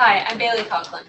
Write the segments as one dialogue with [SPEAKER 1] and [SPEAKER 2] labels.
[SPEAKER 1] Hi, I'm Bailey Conklin.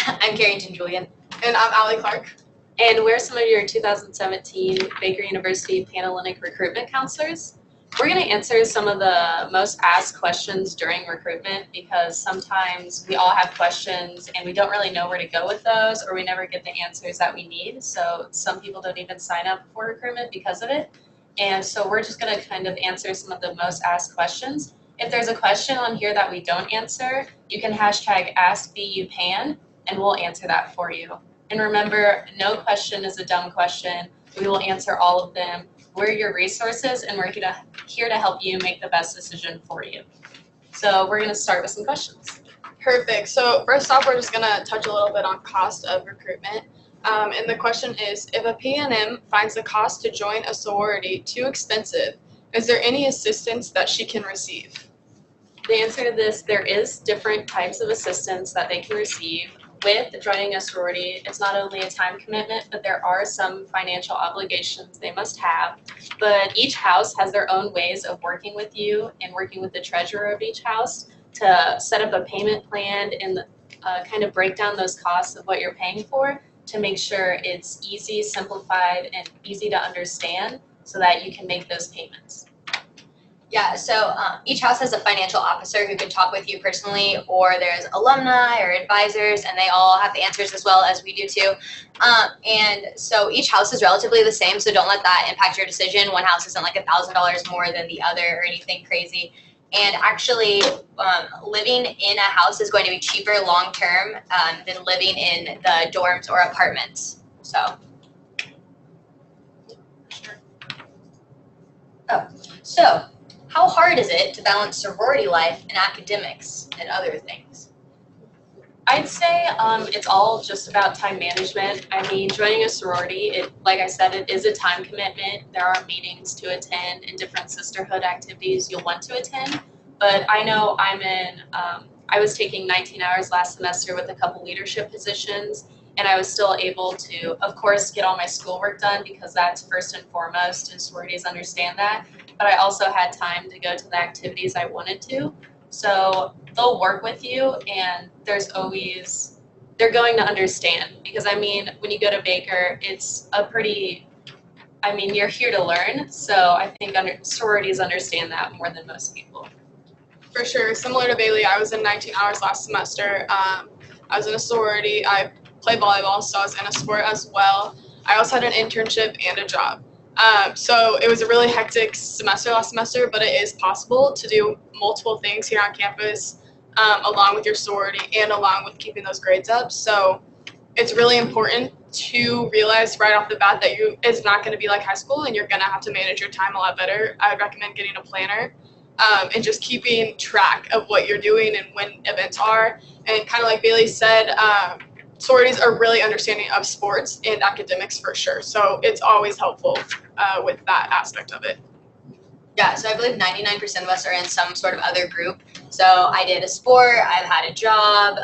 [SPEAKER 2] I'm Carrington Julian.
[SPEAKER 3] And I'm Allie Clark.
[SPEAKER 1] And we're some of your 2017 Baker University Panhellenic recruitment counselors. We're going to answer some of the most asked questions during recruitment because sometimes we all have questions and we don't really know where to go with those, or we never get the answers that we need. So some people don't even sign up for recruitment because of it. And so we're just going to kind of answer some of the most asked questions. If there's a question on here that we don't answer, you can hashtag AskBUPan and we'll answer that for you. And remember, no question is a dumb question. We will answer all of them. We're your resources and we're here to help you make the best decision for you. So we're going to start with some questions.
[SPEAKER 3] Perfect. So first off, we're just going to touch a little bit on cost of recruitment. And the question is, if a PNM finds the cost to join a sorority too expensive, is there any assistance that she can receive?
[SPEAKER 1] The answer to this, there is different types of assistance that they can receive. With joining a sorority, it's not only a time commitment, but there are some financial obligations they must have. But each house has their own ways of working with you and working with the treasurer of each house to set up a payment plan and kind of break down those costs of what you're paying for to make sure it's easy, simplified, and easy to understand so that you can make those payments.
[SPEAKER 2] Yeah, so each house has a financial officer who can talk with you personally, or there's alumni or advisors, and they all have the answers as well as we do too. And so each house is relatively the same, so don't let that impact your decision. One house isn't like $1,000 more than the other or anything crazy. And actually, living in a house is going to be cheaper long-term than living in the dorms or apartments. So how hard is it to balance sorority life and academics and other things?
[SPEAKER 1] I'd say it's all just about time management. I mean, joining a sorority, like I said, it is a time commitment. There are meetings to attend and different sisterhood activities you'll want to attend. But I know I was taking 19 hours last semester with a couple leadership positions, and I was still able to, of course, get all my schoolwork done because that's first and foremost, and sororities understand that. But I also had time to go to the activities I wanted to. So they'll work with you, and they're going to understand. Because I mean, when you go to Baker, it's you're here to learn. So I think sororities understand that more than most people.
[SPEAKER 3] For sure. Similar to Bailey, I was in 19 hours last semester. I was in a sorority. I play volleyball, so I was in a sport as well. I also had an internship and a job. So it was a really hectic semester last semester, but it is possible to do multiple things here on campus along with your sorority and along with keeping those grades up. So it's really important to realize right off the bat that it's not going to be like high school and you're going to have to manage your time a lot better. I would recommend getting a planner and just keeping track of what you're doing and when events are. And kind of like Bailey said, sororities are really understanding of sports and academics for sure. So it's always helpful with that aspect of it.
[SPEAKER 2] Yeah, so I believe 99% of us are in some sort of other group. So I did a sport, I've had a job,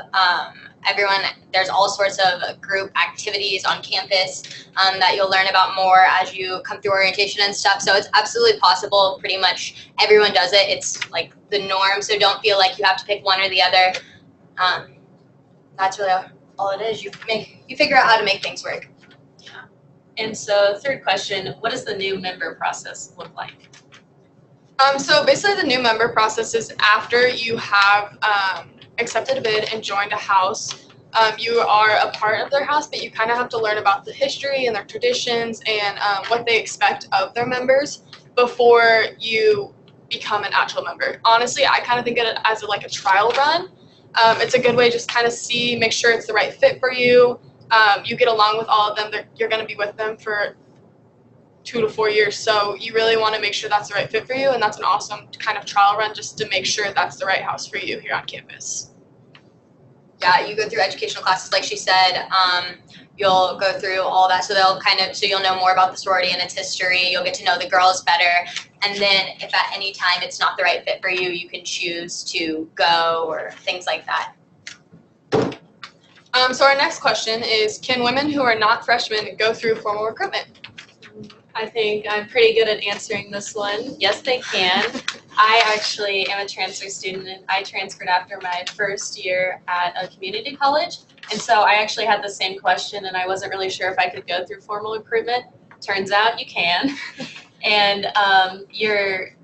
[SPEAKER 2] there's all sorts of group activities on campus that you'll learn about more as you come through orientation and stuff. So it's absolutely possible. Pretty much everyone does it. It's like the norm, so don't feel like you have to pick one or the other. That's really all it is. You figure out how to make things work.
[SPEAKER 1] Yeah. And so third question, what does the new member process look like?
[SPEAKER 3] So basically the new member process is after you have accepted a bid and joined a house. You are a part of their house, but you kind of have to learn about the history and their traditions and what they expect of their members before you become an actual member. Honestly, I kind of think of it as like a trial run. It's a good way to just kind of make sure it's the right fit for you. You get along with all of them. You're going to be with them for 2 to 4 years, so you really want to make sure that's the right fit for you, and that's an awesome kind of trial run just to make sure that's the right house for you here on campus.
[SPEAKER 2] Yeah, you go through educational classes like she said. You'll go through all that, so you'll know more about the sorority and its history. You'll get to know the girls better, and then if at any time it's not the right fit for you, you can choose to go or things like that.
[SPEAKER 3] So our next question is, can women who are not freshmen go through formal recruitment?
[SPEAKER 1] I think I'm pretty good at answering this one. Yes, they can. I actually am a transfer student, and I transferred after my first year at a community college. And so I actually had the same question, and I wasn't really sure if I could go through formal recruitment. Turns out you can. And you're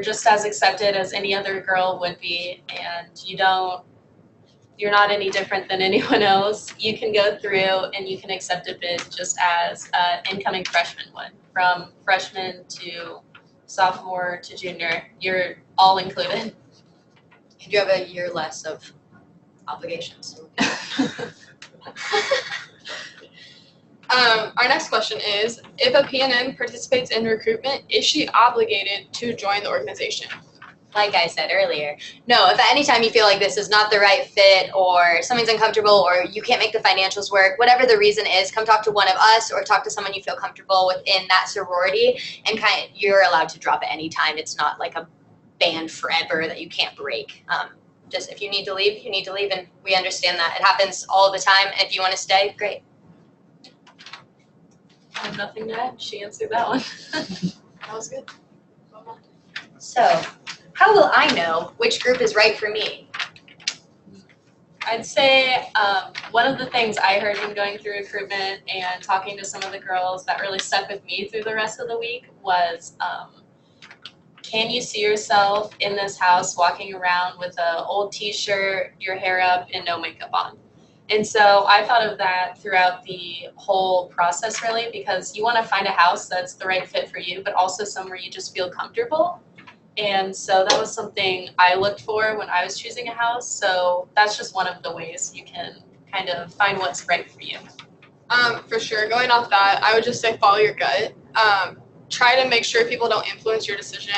[SPEAKER 1] just as accepted as any other girl would be, and you're not any different than anyone else. You can go through and you can accept a bid just as an incoming freshman would. From freshman to sophomore to junior, you're all included.
[SPEAKER 2] And you have a year less of obligations.
[SPEAKER 3] Our next question is, if a PNN participates in recruitment, is she obligated to join the organization?
[SPEAKER 2] Like I said earlier, no, if at any time you feel like this is not the right fit or something's uncomfortable or you can't make the financials work, whatever the reason is, come talk to one of us or talk to someone you feel comfortable within that sorority, and you're allowed to drop at any time. It's not like a band forever that you can't break. Just if you need to leave, you need to leave, and we understand that. It happens all the time. If you want to stay, great.
[SPEAKER 1] I have nothing to add. She answered that one.
[SPEAKER 3] That was good.
[SPEAKER 2] So, how will I know which group is right for me?
[SPEAKER 1] I'd say one of the things I heard in going through recruitment and talking to some of the girls that really stuck with me through the rest of the week was, can you see yourself in this house walking around with an old t-shirt, your hair up, and no makeup on? And so I thought of that throughout the whole process, really, because you want to find a house that's the right fit for you, but also somewhere you just feel comfortable. And so that was something I looked for when I was choosing a house. So that's just one of the ways you can kind of find what's right for you.
[SPEAKER 3] For sure. Going off that, I would just say follow your gut. Try to make sure people don't influence your decision.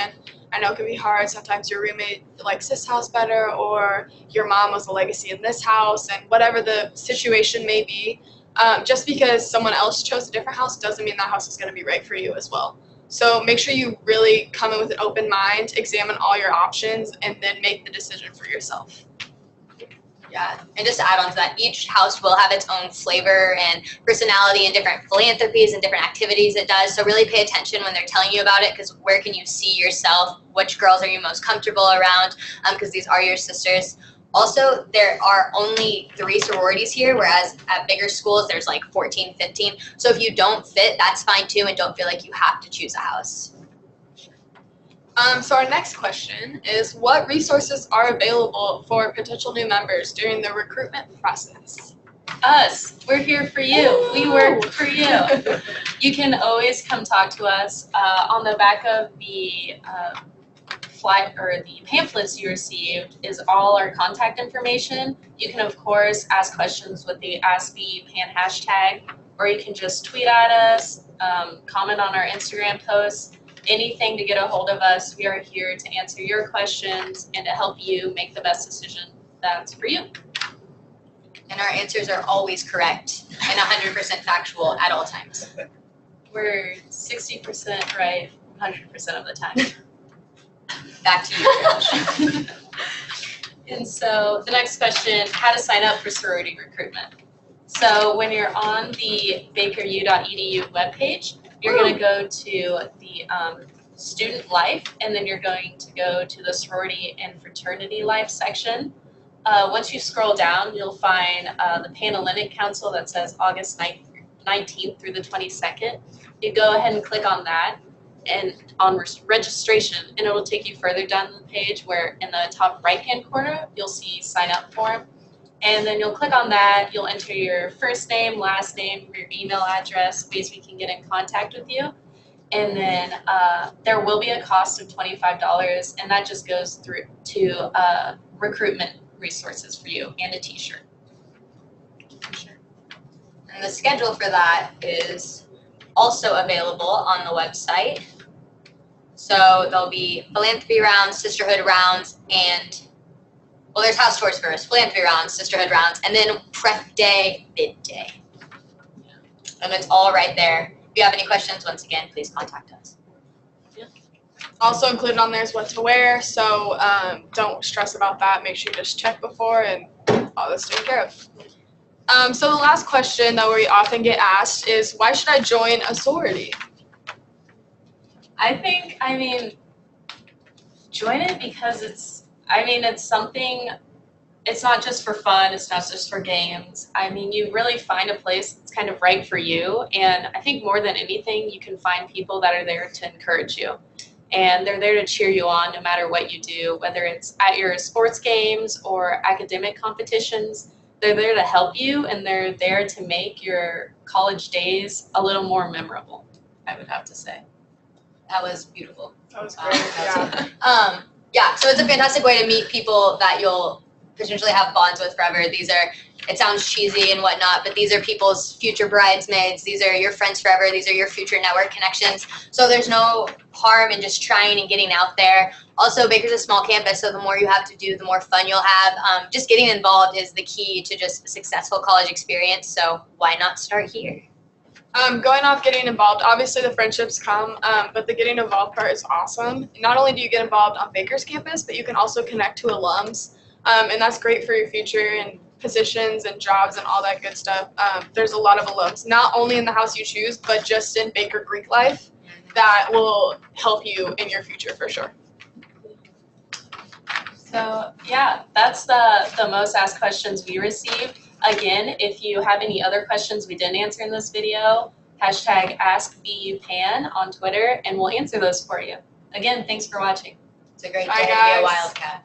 [SPEAKER 3] I know it can be hard. Sometimes your roommate likes this house better, or your mom was a legacy in this house, and whatever the situation may be. Just because someone else chose a different house doesn't mean that house is going to be right for you as well. So make sure you really come in with an open mind, examine all your options, and then make the decision for yourself.
[SPEAKER 2] Yeah, and just to add on to that, each house will have its own flavor and personality and different philanthropies and different activities it does. So really pay attention when they're telling you about it, because where can you see yourself? Which girls are you most comfortable around? Because these are your sisters. Also, there are only 3 sororities here, whereas at bigger schools, there's like 14, 15. So if you don't fit, that's fine too, and don't feel like you have to choose a house.
[SPEAKER 3] So our next question is, what resources are available for potential new members during the recruitment process?
[SPEAKER 1] Us. We're here for you. We work for you. You can always come talk to us. On the back of the the pamphlets you received is all our contact information. You can, of course, ask questions with the #AskBePan hashtag, or you can just tweet at us, comment on our Instagram posts. Anything to get a hold of us. We are here to answer your questions and to help you make the best decision that's for you.
[SPEAKER 2] And our answers are always correct and 100% factual at all times.
[SPEAKER 1] We're 60% right 100% of the time.
[SPEAKER 2] Back to you, Josh.
[SPEAKER 1] And so the next question, how to sign up for sorority recruitment. So when you're on the bakeru.edu webpage, you're going to go to the student life, and then you're going to go to the sorority and fraternity life section. Once you scroll down, you'll find the Panhellenic Council that says August 19th through the 22nd. You go ahead and click on that and on registration, and it'll take you further down the page where in the top right-hand corner, you'll see sign up form. And then you'll click on that, you'll enter your first name, last name, your email address, ways we can get in contact with you. And then there will be a cost of $25, and that just goes through to recruitment resources for you and a t-shirt.
[SPEAKER 2] And the schedule for that is also available on the website. So there'll be philanthropy rounds, sisterhood rounds, and well, there's house tours first, philanthropy rounds, sisterhood rounds, and then prep day, bid day. And it's all right there. If you have any questions, once again, please contact us.
[SPEAKER 3] Also included on there is what to wear, so don't stress about that. Make sure you just check before, and all that's taken care of. So the last question that we often get asked is, why should I join a sorority?
[SPEAKER 1] I think, join it because it's something, it's not just for fun, it's not just for games. You really find a place that's kind of right for you, and I think more than anything, you can find people that are there to encourage you. And they're there to cheer you on no matter what you do, whether it's at your sports games or academic competitions. They're there to help you, and they're there to make your college days a little more memorable, I would have to say.
[SPEAKER 2] That was beautiful.
[SPEAKER 3] That was great. Yeah.
[SPEAKER 2] Yeah, so it's a fantastic way to meet people that you'll potentially have bonds with forever. It sounds cheesy and whatnot, but these are people's future bridesmaids. These are your friends forever. These are your future network connections. So there's no harm in just trying and getting out there. Also, Baker's a small campus, so the more you have to do, the more fun you'll have. Just getting involved is the key to just a successful college experience, so why not start here?
[SPEAKER 3] Going off getting involved, obviously the friendships come, but the getting involved part is awesome. Not only do you get involved on Baker's campus, but you can also connect to alums, and that's great for your future and positions and jobs and all that good stuff. There's a lot of alums, not only in the house you choose, but just in Baker Greek life that will help you in your future for sure.
[SPEAKER 1] So yeah, that's the most asked questions we received. Again, if you have any other questions we didn't answer in this video, #AskBUPan on Twitter, and we'll answer those for you. Again, thanks for watching.
[SPEAKER 2] It's a great
[SPEAKER 3] Bye,
[SPEAKER 2] day to be a
[SPEAKER 3] guys.
[SPEAKER 2] Wildcat.